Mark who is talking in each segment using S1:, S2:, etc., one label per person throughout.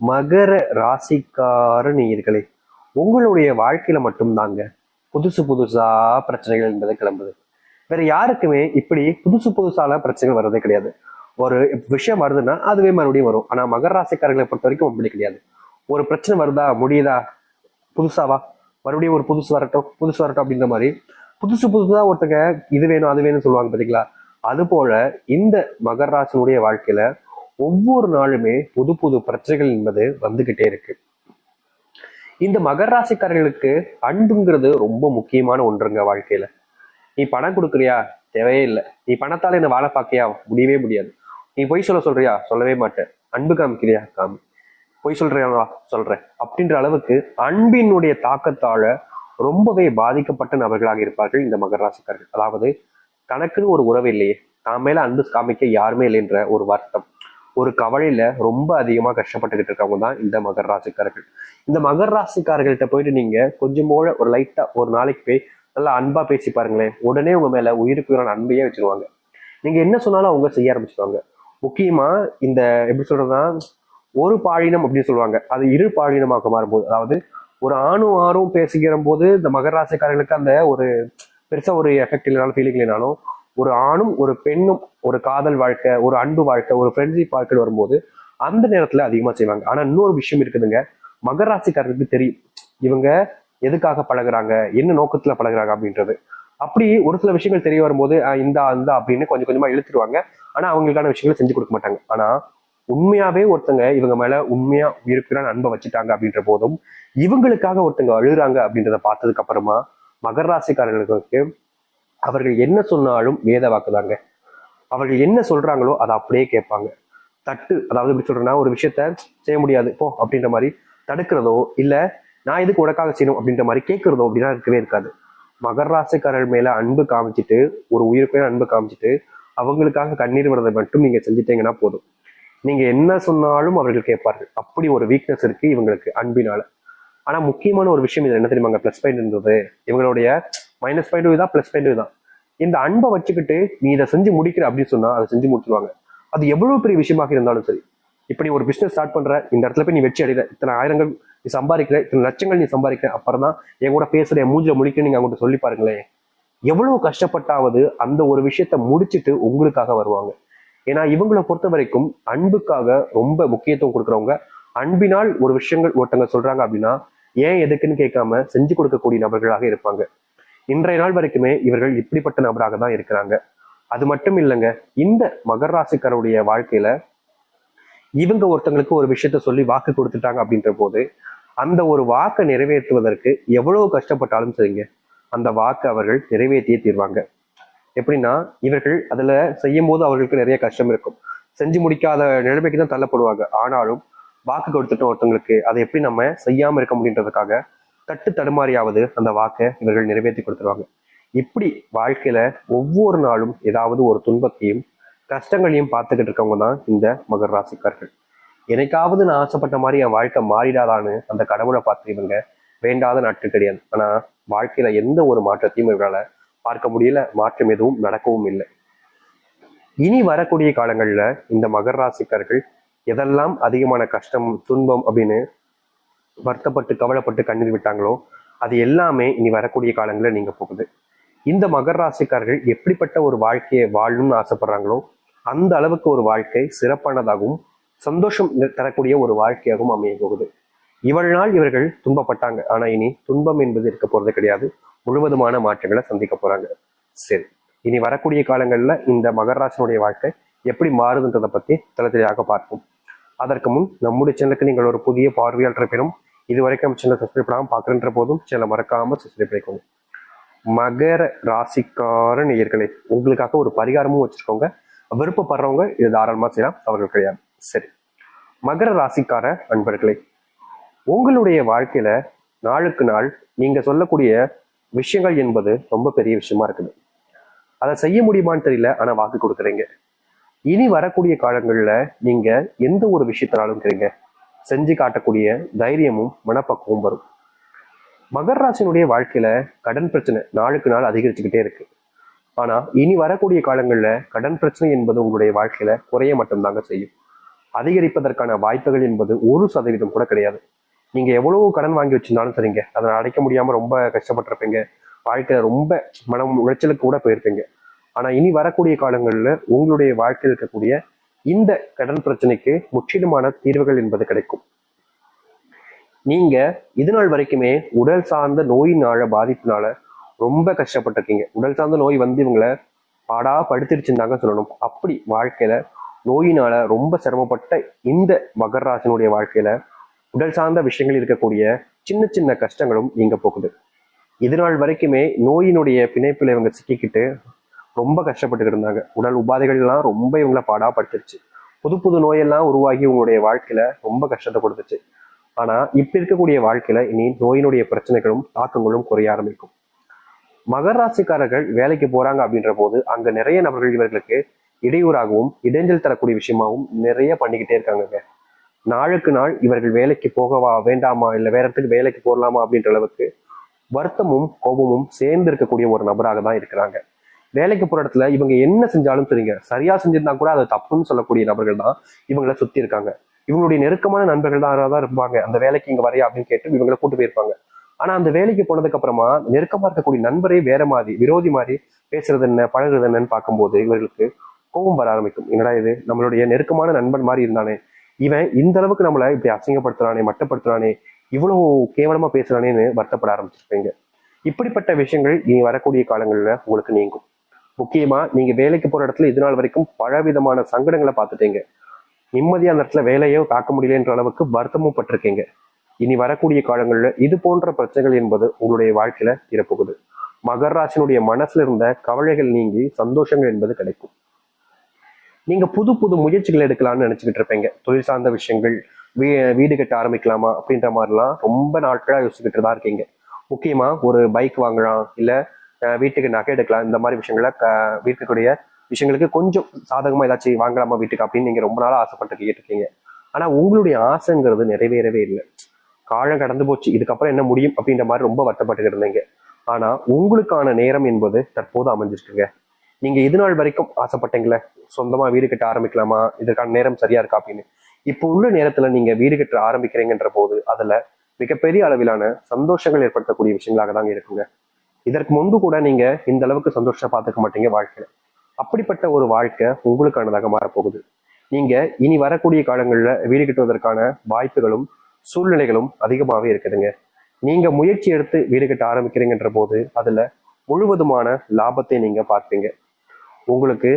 S1: மகர ராசிக்கார நேயர்களே, உங்களுடைய வாழ்க்கையில மட்டும்தாங்க புதுசு புதுசா பிரச்சனைகள் என்பது கிளம்புது. வேற யாருக்குமே இப்படி புதுசு புதுசால பிரச்சனைகள் வர்றதே கிடையாது. ஒரு விஷயம் வருதுன்னா அதுவே மறுபடியும் வரும். ஆனா மகர ராசிக்காரர்களை பொறுத்த வரைக்கும் அப்படி கிடையாது. ஒரு பிரச்சனை வருதா, முடியுதா, புதுசாவா, மறுபடியும் ஒரு புதுசு வரட்டும் அப்படின்ற மாதிரி புதுசு புதுசா ஒருத்தங்க இது வேணும் அது வேணும்னு சொல்லுவாங்க பாத்தீங்களா. அது போல இந்த மகர ராசினுடைய வாழ்க்கையில ஒவ்வொரு நாளுமே புது புது பிரச்சனைகள் என்பது வந்துகிட்டே இருக்கு. இந்த மகர ராசிக்காரர்களுக்கு அன்புங்கிறது ரொம்ப முக்கியமான ஒன்றுங்க வாழ்க்கையில. நீ பணம் கொடுக்குறியா, தேவையே இல்லை. நீ பணத்தால என்ன வாழ பார்க்கியா, முடியவே முடியாது. நீ பொய் சொல்றியா, சொல்லவே மாட்டேன். அன்பு காமிக்கிறியா, காமி. பொய் சொல்றியா, சொல்றேன் அப்படின்ற அளவுக்கு அன்பினுடைய தாக்கத்தால ரொம்பவே பாதிக்கப்பட்ட நபர்களாக இருப்பார்கள் இந்த மகர ராசிக்காரர்கள். அதாவது தனக்குன்னு ஒரு உறவு இல்லையே, தான் மேல அன்பு காமிக்க யாருமே இல்லைன்ற ஒரு வருத்தம், ஒரு கவலையில ரொம்ப அதிகமா கஷ்டப்பட்டுக்கிட்டு இருக்கவங்க தான் இந்த மகர ராசிக்காரர்கள். இந்த மகர ராசிக்காரர்கள்ட்ட போயிட்டு நீங்க கொஞ்சம் போல ஒரு லைட்டா ஒரு நாளைக்கு போய் நல்லா அன்பா பேசி பாருங்களேன், உடனே உங்க மேல உயிருக்கு உயிரான அன்பையே வச்சிருவாங்க. நீங்க என்ன சொன்னாலும் அவங்க செய்ய ஆரம்பிச்சிருவாங்க. முக்கியமா இந்த எப்படி சொல்றதுன்னா, ஒரு பாலினம் அப்படின்னு சொல்லுவாங்க, அது இரு பாலினமாக மாறும்போது, அதாவது ஒரு ஆணும் ஆணும் பேசிக்கிற போது இந்த மகர ராசிக்காரர்களுக்கு அந்த ஒரு பெருசா ஒரு எஃபெக்ட் இல்லைனாலும் ஃபீலிங் இல்லைனாலும், ஒரு ஆணும் ஒரு பெண்ணும் ஒரு காதல் வாழ்க்கை, ஒரு அன்பு வாழ்க்கை, ஒரு ஃப்ரெண்ட்ஷிப் வாழ்க்கை வரும்போது அந்த நேரத்துல அதிகமா செய்வாங்க. ஆனா இன்னொரு விஷயம் இருக்குதுங்க, மகர ராசிக்காரர்களுக்கு தெரியும் இவங்க எதுக்காக பழகுறாங்க, என்ன நோக்கத்துல பழகுறாங்க அப்படின்றது. அப்படி ஒரு சில விஷயங்கள் தெரிய வரும்போது இந்த அப்படின்னு கொஞ்சம் கொஞ்சமா இழுத்துருவாங்க. ஆனா அவங்களுக்கான விஷயங்களை செஞ்சு கொடுக்க மாட்டாங்க. ஆனா உண்மையாவே ஒருத்தங்க இவங்க மேல உண்மையா இருக்கிற அன்பை வச்சுட்டாங்க அப்படின்ற போதும், இவங்களுக்காக ஒருத்தங்க அழுகுறாங்க அப்படின்றத பார்த்ததுக்கு அப்புறமா மகர ராசிக்காரர்களுக்கு அவர்கள் என்ன சொன்னாலும் வேத வாக்குதாங்க. அவர்கள் என்ன சொல்றாங்களோ அதை அப்படியே கேட்பாங்க. அதாவது எப்படி சொல்றேன்னா, ஒரு விஷயத்த செய்ய முடியாது போ அப்படின்ற மாதிரி தடுக்கிறதோ, இல்ல நான் எதுக்கு உனக்காக செய்யணும் அப்படின்ற மாதிரி கேட்கறதோ அப்படின்னா இருக்கவே இருக்காது. மகர ராசிக்காரர்கள் மேல அன்பு காமிச்சிட்டு, ஒரு உயிருக்கு அன்பு காமிச்சிட்டு, அவங்களுக்காக கண்ணீர் விடுறதை மட்டும் நீங்க செஞ்சுட்டீங்கன்னா போதும். நீங்க என்ன சொன்னாலும் அவர்கள் கேட்பார்கள். அப்படி ஒரு வீக்னஸ் இருக்கு இவங்களுக்கு அன்பினால. ஆனா முக்கியமான ஒரு விஷயம் இது என்ன தெரியுமாங்க, பிளஸ் பாயிண்ட் இருந்தது இவங்களுடைய. மைனஸ் பாயிண்ட் தான், பிளஸ் பாயிண்ட் தான். இந்த அன்பை வச்சுக்கிட்டு நீ இதை செஞ்சு முடிக்கிற அப்படின்னு சொன்னா அதை செஞ்சு முடிச்சிருவாங்க. அது எவ்வளவு பெரிய விஷயமாக இருந்தாலும் சரி. இப்ப நீ ஒரு பிசினஸ் ஸ்டார்ட் பண்ற, இந்த இடத்துல போய் நீ வெற்றி அடைகிற, இத்தனை ஆயிரங்கள் நீ சம்பாதிக்கிற, இத்தனை லட்சங்கள் நீ சம்பாதிக்கிற, அப்புறம் தான் என் கூட பேசுற, என் மூஞ்சில முடிக்க நீங்க அவங்ககிட்ட சொல்லி பாருங்களேன். எவ்வளவு கஷ்டப்பட்டாவது அந்த ஒரு விஷயத்த முடிச்சுட்டு உங்களுக்காக வருவாங்க. ஏன்னா இவங்களை பொறுத்த வரைக்கும் அன்புக்காக ரொம்ப முக்கியத்துவம் கொடுக்குறவங்க. அன்பினால் ஒரு விஷயங்கள் ஒருத்தங்க சொல்றாங்க அப்படின்னா ஏன் எதுக்குன்னு கேட்காம செஞ்சு கொடுக்கக்கூடிய நபர்களாக இருப்பாங்க. இன்றைய நாள் வரைக்குமே இவர்கள் இப்படிப்பட்ட நபராக தான் இருக்கிறாங்க. அது மட்டும் இல்லைங்க, இந்த மகர ராசிக்காரருடைய வாழ்க்கையில இவங்க ஒருத்தங்களுக்கு ஒரு விஷயத்த சொல்லி வாக்கு கொடுத்துட்டாங்க அப்படின்ற போது அந்த ஒரு வாக்கை நிறைவேற்றுவதற்கு எவ்வளவு கஷ்டப்பட்டாலும் சரிங்க, அந்த வாக்கை அவர்கள் நிறைவேற்றியே தீர்வாங்க. எப்படின்னா, இவர்கள் அதுல செய்யும் போது அவர்களுக்கு நிறைய கஷ்டம் இருக்கும், செஞ்சு முடிக்காத நிலைமைக்கு தான் தள்ளப்படுவாங்க. ஆனாலும் வாக்கு கொடுத்துட்டோம் ஒருத்தவங்களுக்கு, அதை எப்படி நம்ம செய்யாம இருக்க முடியுன்றதுக்காக தட்டு தடுமாறியாவது அந்த வாக்கை இவர்கள் நிறைவேற்றி கொடுத்துருவாங்க. இப்படி வாழ்க்கையில ஒவ்வொரு நாளும் ஏதாவது ஒரு துன்பத்தையும் கஷ்டங்களையும் பார்த்துக்கிட்டு இருக்கவங்க தான் இந்த மகர ராசிக்காரர்கள். எனக்காவது நான் ஆசைப்பட்ட மாதிரி என் வாழ்க்கை மாறிடாதான்னு அந்த கடவுளை பார்த்து இவங்க வேண்டாத நாட்கள் கிடையாது. ஆனா வாழ்க்கையில எந்த ஒரு மாற்றத்தையும் இவரால பார்க்க முடியல, மாற்றம் எதுவும் நடக்கவும் இல்லை. இனி வரக்கூடிய காலங்கள்ல இந்த மகர ராசிக்காரர்கள் எதெல்லாம் அதிகமான கஷ்டம் துன்பம் அப்படின்னு வருத்தப்பட்டு கவலைப்பட்டு கண்ணீர் விட்டாங்களோ அது எல்லாமே இனி வரக்கூடிய காலங்களில் நீங்க போகுது. இந்த மகர ராசிக்காரர்கள் எப்படிப்பட்ட ஒரு வாழ்க்கையை வாழணும்னு ஆசைப்படுறாங்களோ அந்த அளவுக்கு ஒரு வாழ்க்கை சிறப்பானதாகவும் சந்தோஷம் தரக்கூடிய ஒரு வாழ்க்கையாகவும் அமைய போகுது. இவ்வளவு நாள் இவர்கள் துன்பப்பட்டாங்க, ஆனா இனி துன்பம் என்பது இருக்க போறது கிடையாது. முழுவதுமான மாற்றங்களை சந்திக்க போறாங்க. சரி, இனி வரக்கூடிய காலங்கள்ல இந்த மகர ராசினுடைய வாழ்க்கை எப்படி மாறுதுன்றதை பத்தி தெளிவாக பார்ப்போம். அதற்கு முன் நம்முடைய சேனலுக்கு நீங்கள் ஒரு புதிய பார்வையாளர் இருப்பினும் இதுவரைக்கும் சேனல் சப்ஸ்கிரைப் பண்ணாமல் பார்க்குறன்ற போதும் சேனலை மறக்காம சப்ஸ்கிரைப் பண்ணிக்கோங்க. மகர ராசிக்கார நேயர்களே, உங்களுக்காக ஒரு பரிகாரமும் வச்சிருக்கோங்க. விருப்பப்படுறவங்க இது தாராளமா செய்யலாம், அவர்கள் கிடையாது. சரி, மகர ராசிக்கார அன்பர்களே, உங்களுடைய வாழ்க்கையில நாளுக்கு நாள் நீங்க சொல்லக்கூடிய விஷயங்கள் என்பது ரொம்ப பெரிய விஷயமா இருக்குது. அதை செய்ய முடியுமான்னு தெரியல, ஆனா வாக்கு கொடுக்குறீங்க. இனி வரக்கூடிய காலங்கள்ல நீங்க எந்த ஒரு விஷயத்தினாலும் தெரியுங்க செஞ்சு காட்டக்கூடிய தைரியமும் மனப்பக்குவமும் வரும். மகர ராசினுடைய வாழ்க்கையில கடன் பிரச்சனை நாளுக்கு நாள் அதிகரிச்சுக்கிட்டே இருக்கு. ஆனா இனி வரக்கூடிய காலங்கள்ல கடன் பிரச்சனை என்பது உங்களுடைய வாழ்க்கையில குறைய மட்டும்தாங்க செய்யும். அதிகரிப்பதற்கான வாய்ப்புகள் என்பது 1% கூட கிடையாது. நீங்க எவ்வளவு கடன் வாங்கி வச்சிருந்தாலும் சரிங்க, அதை அடைக்க முடியாம ரொம்ப கஷ்டப்பட்டிருப்பீங்க. வாழ்க்கையில ரொம்ப மனம் உளைச்சலுக்கு கூட போயிருப்பீங்க. ஆனா இனி வரக்கூடிய காலங்கள்ல உங்களுடைய வாழ்க்கையில் இருக்கக்கூடிய இந்த கடன் பிரச்சனைக்கு முற்றிலுமான தீர்வுகள் என்பது கிடைக்கும். நீங்க இது நாள் வரைக்குமே உடல் சார்ந்த நோயினால பாதிப்புனால ரொம்ப கஷ்டப்பட்டிருக்கீங்க. உடல் சார்ந்த நோய் வந்து இவங்களை பாடா படுத்திருச்சுன்னு தாங்க சொல்லணும். அப்படி வாழ்க்கையில நோயினால ரொம்ப சிரமப்பட்ட இந்த மகர ராசினுடைய வாழ்க்கையில உடல் சார்ந்த விஷயங்கள் இருக்கக்கூடிய சின்ன சின்ன கஷ்டங்களும் நீங்க போகுது. இது நாள் வரைக்குமே நோயினுடைய பிணைப்புல இவங்க சிக்கிக்கிட்டு ரொம்ப கஷ்டப்பட்டு இருந்தாங்க. உடல் உபாதைகள் எல்லாம் ரொம்ப இவங்களை பாடா படுத்துருச்சு. புது புது நோயெல்லாம் உருவாகி உங்களுடைய வாழ்க்கையில ரொம்ப கஷ்டத்தை கொடுத்துச்சு. ஆனா இப்ப இருக்கக்கூடிய வாழ்க்கையில இனி நோயினுடைய பிரச்சனைகளும் தாக்கங்களும் குறைய ஆரம்பிக்கும். மகர ராசிக்காரர்கள் வேலைக்கு போறாங்க அப்படின்ற போது அங்க நிறைய நபர்கள் இவர்களுக்கு இடையூறாகவும் இடைஞ்சல் தரக்கூடிய விஷயமாகவும் நிறைய பண்ணிக்கிட்டே இருக்காங்க. நாளுக்கு நாள் இவர்கள் வேலைக்கு போகவா வேண்டாமா இல்ல வேற இடத்துக்கு வேலைக்கு போகலாமா அப்படின்ற அளவுக்கு வருத்தமும் கோபமும் சேர்ந்து இருக்கக்கூடிய ஒரு நபராக தான் இருக்கிறாங்க. வேலைக்கு போற இடத்துல இவங்க என்ன செஞ்சாலும் சரிங்க, சரியா செஞ்சிருந்தா கூட அது தப்புன்னு சொல்லக்கூடிய நபர்கள் தான் இவங்களை சுத்தி இருக்காங்க. இவங்களுடைய நெருக்கமான நண்பர்கள் தான் இருப்பாங்க. அந்த வேலைக்கு இங்க வரையா அப்படின்னு கேட்டு இவங்களை கூட்டு போயிருப்பாங்க. ஆனா அந்த வேலைக்கு போனதுக்கு அப்புறமா நெருக்கமா இருக்கக்கூடிய நண்பரே வேற மாதிரி விரோதி மாதிரி பேசுறது என்ன பழகுறது என்னன்னு பார்க்கும்போது இவர்களுக்கு கோபம் வர ஆரம்பிக்கும். என்னடா இது, நம்மளுடைய நெருக்கமான நண்பன் மாதிரி இருந்தானே, இவன் இந்த அளவுக்கு நம்மளை இப்படி அசிங்கப்படுத்துறானே, மட்டப்படுத்துறானே, இவ்வளவு கேவலமா பேசுறானேன்னு வருத்தப்பட ஆரம்பிச்சிருப்பீங்க. இப்படிப்பட்ட விஷயங்கள் இனி வரக்கூடிய காலங்கள்ல உங்களுக்கு நீங்கும். முக்கியமா நீங்க வேலைக்கு போற இடத்துல இது நாள் வரைக்கும் பலவிதமான சங்கடங்களை பார்த்துட்டீங்க. நிம்மதியா அந்த இடத்துல வேலையோ பார்க்க முடியலன்ற அளவுக்கு வருத்தமும் பட்டிருக்கீங்க. இனி வரக்கூடிய காலங்கள்ல இது போன்ற பிரச்சனைகள் என்பது உங்களுடைய வாழ்க்கையில தீரப்போகுது. மகர ராசினுடைய மனசுல இருந்த கவலைகள் நீங்கி சந்தோஷங்கள் என்பது கிடைக்கும். நீங்க புது புது முயற்சிகள் எடுக்கலாம்னு நினைச்சுக்கிட்டு இருப்பீங்க. தொழில் சார்ந்த விஷயங்கள், வீடு கட்ட ஆரம்பிக்கலாமா அப்படின்ற மாதிரிலாம் ரொம்ப நாட்களா யோசிச்சுக்கிட்டு தான் இருக்கீங்க. முக்கியமா ஒரு பைக் வாங்கலாம், இல்ல வீட்டுக்கு நகை எடுக்கலாம். இந்த மாதிரி விஷயங்கள வீட்டுக்குடைய விஷயங்களுக்கு கொஞ்சம் சாதகமா ஏதாச்சும் வாங்கலாமா வீட்டுக்கு அப்படின்னு நீங்க ரொம்ப நாளா ஆசைப்பட்டு இருக்கீங்க. ஆனா உங்களுடைய ஆசைங்கிறது நிறைவேறவே இல்லை. காலம் கடந்து போச்சு, இதுக்கப்புறம் என்ன முடியும் அப்படின்ற மாதிரி ரொம்ப வருத்தப்பட்டு இருந்தீங்க. ஆனா உங்களுக்கான நேரம் என்பது தற்போது அமைஞ்சிருக்குங்க. நீங்க இது நாள் வரைக்கும் ஆசைப்பட்டீங்களே, சொந்தமா வீடு கட்ட ஆரம்பிக்கலாமா, இதற்கான நேரம் சரியா இருக்கா அப்படின்னு. இப்போ உள்ள நேரத்துல நீங்க வீடு கட்ட ஆரம்பிக்கிறீங்கன்ற போது அதுல மிகப்பெரிய அளவிலான சந்தோஷங்கள் ஏற்படுத்தக்கூடிய விஷயங்களாக தாங்க இருக்குங்க. இதற்கு முன்பு கூட நீங்க இந்த அளவுக்கு சந்தோஷம் பார்த்துக்க மாட்டீங்க வாழ்க்கையில. அப்படிப்பட்ட ஒரு வாழ்க்கை உங்களுக்கானதாக மாறப்போகுது. நீங்க இனி வரக்கூடிய காலங்கள்ல வீடு கட்டுவதற்கான வாய்ப்புகளும் சூழ்நிலைகளும் அதிகமாகவே இருக்குதுங்க. நீங்க முயற்சி எடுத்து வீடு கட்ட ஆரம்பிக்கிறீங்கன்ற போது அதுல முழுவதுமான லாபத்தை நீங்க பார்ப்பீங்க. உங்களுக்கு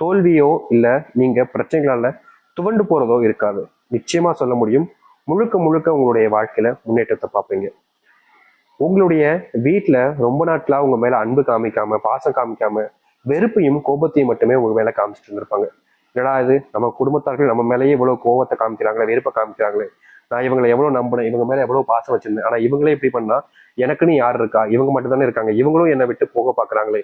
S1: தோல்வியோ இல்ல நீங்க பிரச்சனைகளால துவண்டு போறதோ இருக்காது. நிச்சயமா சொல்ல முடியும், முழுக்க முழுக்க உங்களுடைய வாழ்க்கையில முன்னேற்றத்தை பார்ப்பீங்க. உங்களுடைய வீட்டுல ரொம்ப நாட்களா உங்க மேல அன்பு காமிக்காம பாசம் காமிக்காம வெறுப்பையும் கோபத்தையும் மட்டுமே உங்க மேல காமிச்சிட்டு இருந்திருப்பாங்க. என்னடா இது, நம்ம குடும்பத்தார்கள் நம்ம மேலேயே இவ்வளவு கோபத்தை காமிக்கிறாங்களே, வெறுப்பை காமிக்கிறாங்களே, நான் இவங்களை எவ்வளவு நம்பினேன், இவங்க மேல எவ்வளவு பாசம் வச்சிருந்தேன், ஆனா இவங்களே இப்படி பண்ணா எனக்குன்னு யார் இருக்கா, இவங்க மட்டும் தானே இருக்காங்க, இவங்களும் என்னை விட்டு போக பாக்குறாங்களே,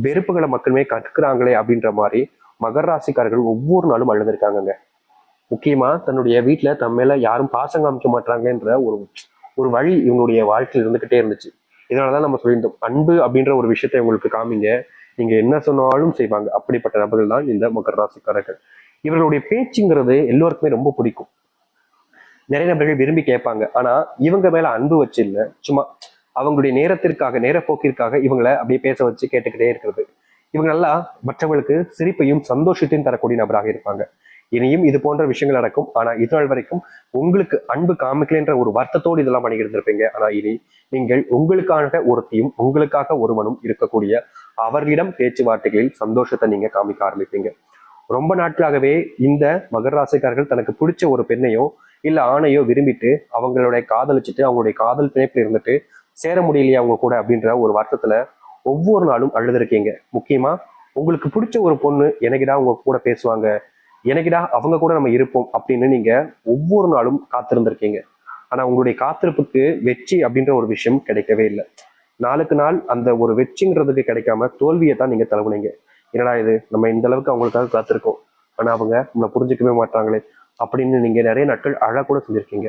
S1: வெறுப்புகளை மக்களுமே கற்கிறாங்களே அப்படின்ற மாதிரி மகர ராசிக்காரர்கள் ஒவ்வொரு நாளும் அழுதுருக்காங்க. முக்கியமா தன்னுடைய வீட்டுல தன் மேல யாரும் பாசம் காமிக்க மாட்டாங்கன்ற ஒரு ஒரு வழி இவங்களுடைய வாழ்க்கையில் இருந்துகிட்டே இருந்துச்சு. இதனாலதான் நம்ம சொல்லியிருந்தோம், அன்பு அப்படின்ற ஒரு விஷயத்தை உங்களுக்கு காமிங்க, நீங்க என்ன சொன்னாலும் செய்வாங்க. அப்படிப்பட்ட நபர்கள் தான் இந்த மகர ராசிக்காரர்கள். இவர்களுடைய பேச்சுங்கிறது எல்லோருக்குமே ரொம்ப பிடிக்கும். நிறைய நபர்கள் விரும்பி கேட்பாங்க. ஆனா இவங்க மேல அன்பு வச்சு இல்ல, சும்மா அவங்களுடைய நேரத்திற்காக நேரப்போக்கிற்காக இவங்களை அப்படியே பேச வச்சு கேட்டுக்கிட்டே இருக்கிறது. இவங்க நல்லா மற்றவங்களுக்கு சிரிப்பையும் சந்தோஷத்தையும் தரக்கூடிய நபராக இருப்பாங்க. இனியும் இது போன்ற விஷயங்கள் நடக்கும். ஆனா இது நாள் வரைக்கும் உங்களுக்கு அன்பு காமிக்கலைன்ற ஒரு வருத்தத்தோடு இதெல்லாம் பண்ணிக்கிட்டு இருப்பீங்க. ஆனா இனி நீங்கள் உங்களுக்காக ஒருத்தியும் உங்களுக்காக ஒருவனும் இருக்கக்கூடிய அவர்களிடம் பேச்சுவார்த்தைகளில் சந்தோஷத்தை நீங்க காமிக்க ஆரம்பிப்பீங்க. ரொம்ப நாட்களாகவே இந்த மகர ராசிக்காரர்கள் தனக்கு பிடிச்ச ஒரு பெண்ணையோ இல்ல ஆணையோ விரும்பிட்டு அவங்களுடைய காதலிச்சுட்டு அவங்களுடைய காதல் பிணைப்புல இருந்துட்டு சேர முடியலையா அவங்க கூட அப்படின்ற ஒரு வருத்தத்துல ஒவ்வொரு நாளும் அழுதுருக்கீங்க. முக்கியமா உங்களுக்கு பிடிச்ச ஒரு பொண்ணு எனக்கிடா உங்க கூட பேசுவாங்க, எனக்கிடா அவங்க கூட நம்ம இருப்போம் அப்படின்னு நீங்க ஒவ்வொரு நாளும் காத்திருந்திருக்கீங்க. ஆனா உங்களுடைய காத்திருப்புக்கு வெற்றி அப்படின்ற ஒரு விஷயம் கிடைக்கவே இல்லை. நாளுக்கு நாள் அந்த ஒரு வெற்றிங்கிறதுக்கு கிடைக்காம தோல்வியை தான் நீங்க தழுவுனீங்க. என்னடா இது, நம்ம இந்த அளவுக்கு அவங்களுக்காக காத்திருக்கோம், ஆனா அவங்க நம்மளை புரிஞ்சுக்கவே மாட்டாங்களே அப்படின்னு நீங்க நிறைய நாட்கள் அழக்கூட செஞ்சிருக்கீங்க.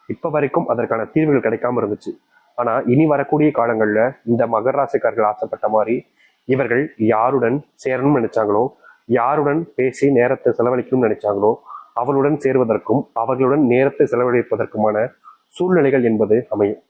S1: இப்ப வரைக்கும் அதற்கான தீர்வுகள் கிடைக்காம இருந்துச்சு. ஆனா இனி வரக்கூடிய காலங்கள்ல இந்த மகர ராசிக்காரர்கள் ஆசைப்பட்ட மாதிரி இவர்கள் யாருடன் சேரணும்னு நினைச்சாங்களோ, யாருடன் பேசி நேரத்தை செலவழிக்கணும்னு நினைச்சாங்களோ அவளுடன் சேர்வதற்கும் அவர்களுடன் நேரத்தை செலவழிப்பதற்குமான சூழ்நிலைகள் என்பது அமையும்.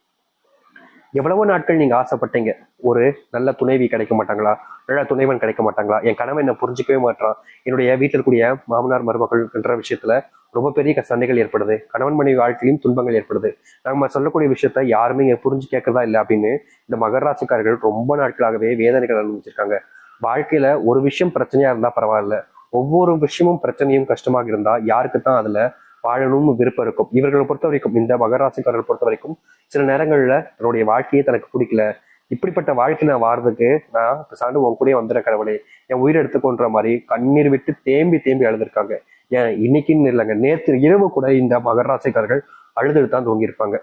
S1: எவ்வளவோ நாட்கள் நீங்க ஆசைப்பட்டீங்க, ஒரு நல்ல துணைவி கிடைக்க மாட்டாங்களா, நல்ல துணைவன் கிடைக்க மாட்டாங்களா, என் கணவன் என்ன புரிஞ்சிக்கவே மாட்டான், என்னுடைய வீட்டில் இருக்கக்கூடிய மாமனார் மருமகள் என்ற விஷயத்துல ரொம்ப பெரிய சண்டைகள் ஏற்படுது, கணவன் மனைவி வாழ்க்கையிலும் துன்பங்கள் ஏற்படுது, நம்ம சொல்லக்கூடிய விஷயத்த யாருமே புரிஞ்சு கேட்கறதா இல்லை அப்படின்னு இந்த மகர ராசிக்காரர்கள் ரொம்ப நாட்களாகவே வேதனைகள் அனுபவிச்சிருக்காங்க. வாழ்க்கையில ஒரு விஷயம் பிரச்சனையா இருந்தா பரவாயில்ல, ஒவ்வொரு விஷயமும் பிரச்சனையும் கஷ்டமாக இருந்தா யாருக்கு தான் அதுல வாழணும்னு விருப்பம் இருக்கும். இவர்களை பொறுத்த வரைக்கும், இந்த மகராசிக்காரர்கள் பொறுத்த வரைக்கும் சில நேரங்கள்ல தன்னுடைய வாழ்க்கையே தனக்கு பிடிக்கல, இப்படிப்பட்ட வாழ்க்கை நான் வாழ்றதுக்கு நான் சாண்டு உன் கூட வந்துட கடவுளே, என் உயிரை எடுத்துக்கொன்ற மாதிரி கண்ணீர் விட்டு தேம்பி தேம்பி அழுதுருக்காங்க. ஏன் இன்னைக்குன்னு இல்லைங்க, நேற்று இரவு கூட இந்த மகராசிக்காரர்கள் அழுதுட்டு தான் தூங்கியிருப்பாங்க.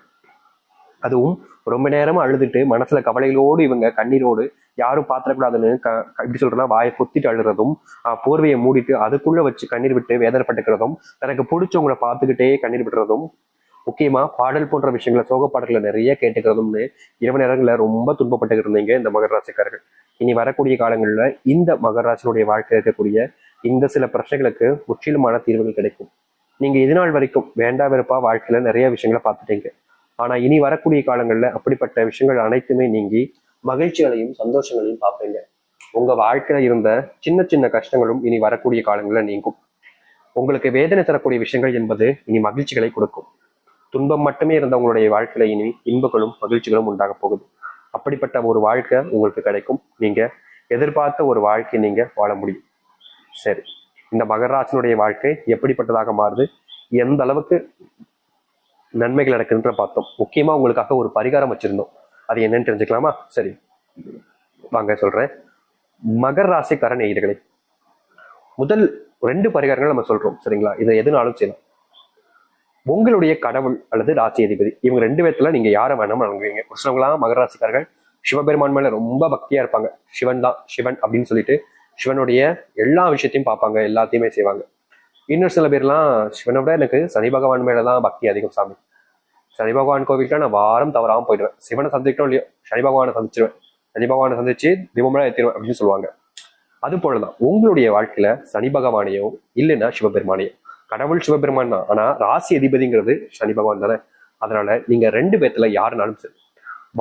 S1: அதுவும் ரொம்ப நேரமா அழுதுட்டு மனசுல கவலைகளோடு இவங்க கண்ணீரோடு யாரும் பாத்திரக்கூடாதுன்னு இப்படி சொல்றேன்னா வாயை பொத்திட்டு அழுறதும், போர்வையை மூடிட்டு அதுக்குள்ள வச்சு கண்ணீர் விட்டு வேதனைப்பட்டுக்கிறதும், தனக்கு பிடிச்சவங்களை பார்த்துக்கிட்டே கண்ணீர் விடுறதும், முக்கியமா பாடல் போன்ற விஷயங்களை சோக பாடல்களை நிறைய கேட்டுக்கிறதும்னு இரவு நேரங்களில் ரொம்ப துன்பப்பட்டு இருந்தீங்க இந்த மகர ராசிக்காரர்கள். இனி வரக்கூடிய காலங்களில் இந்த மகர ராசினுடைய வாழ்க்கை இருக்கக்கூடிய இந்த சில பிரச்சனைகளுக்கு முற்றிலுமான தீர்வுகள் கிடைக்கும். நீங்க இது நாள் வரைக்கும் வேண்டா வெறுப்பா வாழ்க்கையில நிறைய விஷயங்களை பார்த்துட்டீங்க. ஆனா இனி வரக்கூடிய காலங்கள்ல அப்படிப்பட்ட விஷயங்கள் அனைத்துமே நீங்கி மகிழ்ச்சிகளையும் சந்தோஷங்களையும் பார்ப்பீங்க. உங்க வாழ்க்கையில இருந்த சின்ன சின்ன கஷ்டங்களும் இனி வரக்கூடிய காலங்கள்ல நீங்கும். உங்களுக்கு வேதனை தரக்கூடிய விஷயங்கள் என்பது இனி மகிழ்ச்சிகளை கொடுக்கும். துன்பம் மட்டுமே இருந்த உங்களுடைய வாழ்க்கையில இனி இன்பங்களும் மகிழ்ச்சிகளும் உண்டாக போகுது. அப்படிப்பட்ட ஒரு வாழ்க்கை உங்களுக்கு கிடைக்கும். நீங்க எதிர்பார்த்த ஒரு வாழ்க்கை நீங்க வாழ முடியும். சரி, இந்த மகராசனுடைய வாழ்க்கை எப்படிப்பட்டதாக மாறுது, எந்த அளவுக்கு நன்மைகள் நடக்குன்ற பார்த்தோம். முக்கியமா உங்களுக்காக ஒரு பரிகாரம் வச்சிருந்தோம், அது என்னன்னு தெரிஞ்சுக்கலாமா? சரி வாங்க சொல்றேன். மகர ராசிக்கார நேயர்களே, முதல் 2 பரிகாரங்கள் நம்ம சொல்றோம், சரிங்களா? இதை எதுனாலும் செய்யலாம். உங்களுடைய கடவுள் அல்லது ராசி அதிபதி, இவங்க 2 பேர்த்துல நீங்க யாரை வேணாலும் வணங்குவீங்க. ஒரு சிலவங்களாம் மகர ராசிக்காரர்கள் சிவபெருமான் மேல ரொம்ப பக்தியா இருப்பாங்க. சிவன் தான் சிவன் அப்படின்னு சொல்லிட்டு சிவனுடைய எல்லா விஷயத்தையும் பார்ப்பாங்க, எல்லாத்தையுமே செய்வாங்க. இன்னும் சில பேர்லாம் சிவனை விட எனக்கு சனி பகவான் மேலதான் பக்தி அதிகம் சாமி, சனி பகவான் கோவிலுக்கு நான் வாரம் தவறாம போயிடுவேன், சிவனை சந்திக்கணும் இல்லையோ சனி பகவானை சந்திச்சிருவேன், சனி பகவானை சந்திச்சு தீபமெல்லாம் ஏற்றிடுவேன் அப்படின்னு சொல்லுவாங்க. அது போலதான் உங்களுடைய வாழ்க்கையில சனி பகவானையோ இல்லைன்னா சிவபெருமானையோ, கடவுள் சிவபெருமான் தான், ஆனா ராசி அதிபதிங்கிறது சனி பகவான் தானே. அதனால நீங்க 2 பேர்த்துல யாருனாலும் சரி,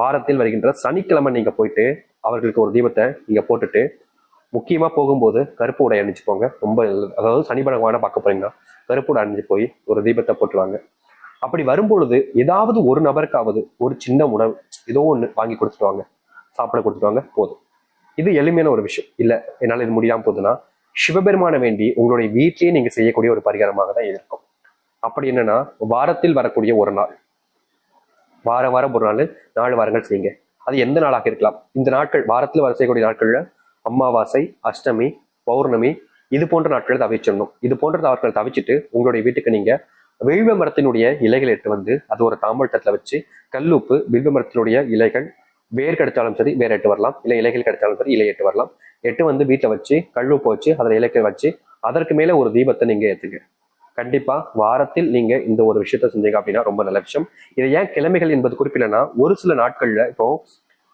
S1: வாரத்தில் வருகின்ற சனிக்கிழமை நீங்க போயிட்டு அவர்களுக்கு ஒரு தீபத்தை நீங்க போட்டுட்டு, முக்கியமா போகும்போது கருப்பு உடை அணிஞ்சு போங்க, ரொம்ப நல்லது. அதாவது சனி பகவானை பார்க்க போறீங்கன்னா கருப்பு உடை அணிஞ்சு போய் ஒரு தீபத்தை போட்டுருவாங்க. அப்படி வரும்பொழுது ஏதாவது ஒரு நபருக்காவது ஒரு சின்ன உணவு ஏதோ ஒன்று வாங்கி கொடுத்துட்டு வாங்க, சாப்பிட கொடுத்துட்டு வாங்க, போதும். இது எளிமையான ஒரு விஷயம். இல்ல என்னால் இது முடியாம போகுதுன்னா சிவபெருமான வேண்டி உங்களுடைய வீட்டிலேயே நீங்க செய்யக்கூடிய ஒரு பரிகாரமாக தான் இருக்கும். அப்படி என்னன்னா, வாரத்தில் வரக்கூடிய ஒரு நாள், வாரம் ஒரு நாள் 4 வாரங்கள் செய்யுங்க. அது எந்த நாளாக இருக்கலாம். இந்த நாட்கள் வாரத்தில் வர செய்யக்கூடிய நாட்கள்ல அமாவாசை, அஷ்டமி, பௌர்ணமி இது போன்ற நாட்களை தவிச்சிடணும். இது போன்ற நாட்களை தவிச்சிட்டு உங்களுடைய வீட்டுக்கு நீங்க வில்வ மரத்தினுடைய இலைகள் எடுத்து வந்து அது ஒரு தாம்பூலத்துல வச்சு, கல்லுப்பு, வில்வ மரத்தினுடைய இலைகள், வேர் கிடைச்சாலும் சரி வேர் எட்டு வரலாம், இல்லை இலைகள் கிடைச்சாலும் சரி இலை எட்டு வரலாம், எட்டு வந்து வீட்டில் வச்சு கல்லுப்பு வச்சு அதில் இலைகள் வச்சு அதற்கு மேலே ஒரு தீபத்தை நீங்க ஏற்றுங்க. கண்டிப்பா வாரத்தில் நீங்க இந்த ஒரு விஷயத்த செஞ்சீங்க அப்படின்னா ரொம்ப நல்ல விஷயம். இதை ஏன் கிழமைகள் என்பது குறிப்பிடனா, ஒரு சில நாட்கள்ல இப்போ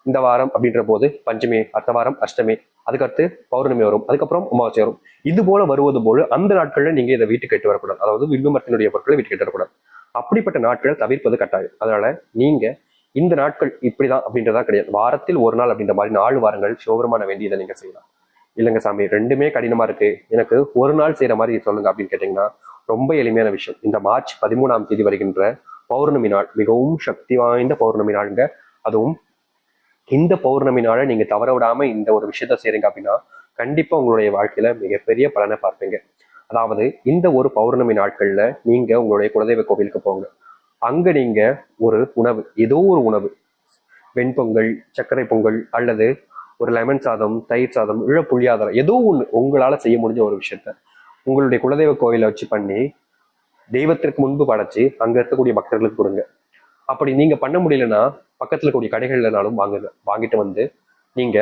S1: இந்த வாரம் அப்படின்ற போது பஞ்சமி, அடுத்த வாரம் அஷ்டமி, அதுக்கடுத்து பௌர்ணமி வரும், அதுக்கப்புறம் அமாவாசை வரும். இது போல வருவது போல அந்த நாட்கள்ல நீங்க இதை வீட்டுக்கு கட்டு வரக்கூடாது. அதாவது வில்வ மரத்தினுடைய பொருட்களை வீட்டுக்கு கட்டு வரக்கூடாது. அப்படிப்பட்ட நாட்களை தவிர்ப்பது கட்டாயம். அதனால நீங்க இந்த நாட்கள் இப்படிதான் அப்படின்றதா கிடையாது. வாரத்தில் ஒரு நாள் அப்படின்ற மாதிரி 4 வாரங்கள் சிவபெருமான வேண்டி இதை நீங்க செய்யலாம். இல்லைங்க சாமி 2மே கடினமா இருக்கு, எனக்கு ஒரு நாள் செய்யற மாதிரி சொல்லுங்க அப்படின்னு கேட்டீங்கன்னா ரொம்ப எளிமையான விஷயம். இந்த மார்ச் 13ஆம் தேதி வருகின்ற பௌர்ணமி நாள் மிகவும் சக்தி வாய்ந்த பௌர்ணமி நாளுங்க. அதுவும் இந்த பௌர்ணமி நாளை நீங்க தவற விடாம இந்த ஒரு விஷயத்த செய்றீங்க அப்படின்னா கண்டிப்பா உங்களுடைய வாழ்க்கையில மிகப்பெரிய பலனை பார்ப்பீங்க. அதாவது இந்த ஒரு பௌர்ணமி நாட்கள்ல நீங்க உங்களுடைய குலதெய்வ கோவிலுக்கு போங்க. அங்க நீங்க ஒரு உணவு, ஏதோ ஒரு உணவு, வெண்பொங்கல், சர்க்கரை பொங்கல், அல்லது ஒரு லெமன் சாதம், தயிர் சாதம், புளியாதரம், ஏதோ ஒண்ணு உங்களால செய்ய முடிஞ்ச ஒரு விஷயத்த உங்களுடைய குலதெய்வ கோயிலை வச்சு பண்ணி தெய்வத்திற்கு முன்பு படைச்சு அங்க இருக்கக்கூடிய பக்தர்களுக்கு கொடுங்க. அப்படி நீங்க பண்ண முடியலன்னா பக்கத்துல கூடிய கடைகள்லனாலும் வாங்கிட்டு வந்து நீங்க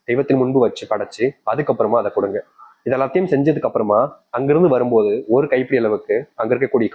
S1: தெய்வத்தின் முன்பு வச்சு படைச்சு அதுக்கப்புறமா அதை கொடுங்க. இதெல்லாத்தையும் செஞ்சதுக்கு அப்புறமா அங்கிருந்து வரும்போது ஒரு கைப்பிடி அளவுக்கு அங்க இருக்கக்கூடிய